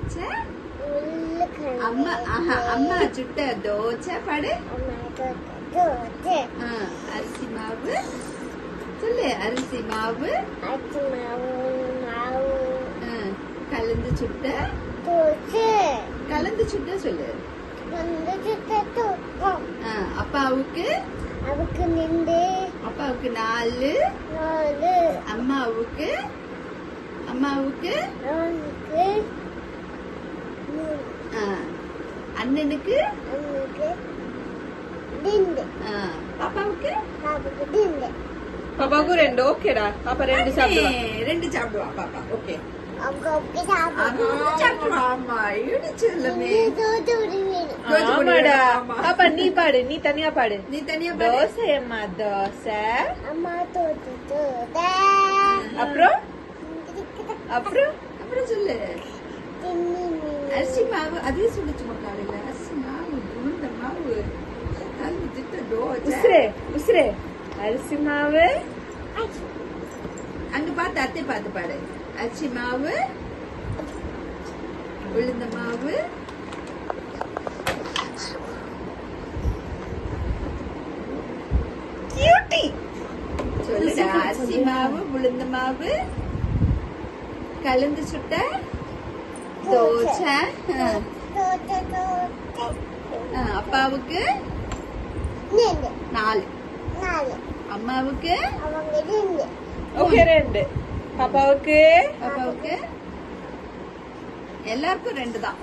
தோசை. அம்மா சுட்ட தோசை பாடு. அரிசி மாவு சொல்லு. அரிசி மாவு கலந்து சுட்ட கலந்து சுட்ட சொல்லு. அப்பாவுக்கு அப்பாவுக்கு 4 அம்மாவுக்கு அண்ணனுக்கு பாப்பாவுக்கு பாப்பாவுக்கு 2. ஓகேடா. பாப்பா 2 சாப்பிடுவா. 2 சாப்பிடுவா பாப்பா. ஓகே பாப்பா நீ பாடு. நீ தனியா பாடு. தோசை அம்மா தோசை. அப்புறம் அப்புறம் அப்புறம் சொல்லு. அரிசி மாவு அதே சொல்லிச்சுமா காலையில. அரிசி மாவு உளுந்த மாவு உசுரே உசுரே. அரிசி மாவு அங்க பார்த்து அத்தை பார்த்து பாடு. அரிசி மாவு உளுந்த மாவு சொல்லுடா. அரிசி மாவு உளுந்த மாவு கலந்து சுட்ட தோசை. அப்பாவுக்கு 4 அம்மாவுக்கு ஓகே 2. பாப்பாவுக்கு எல்லாருக்கும் 2 தான்.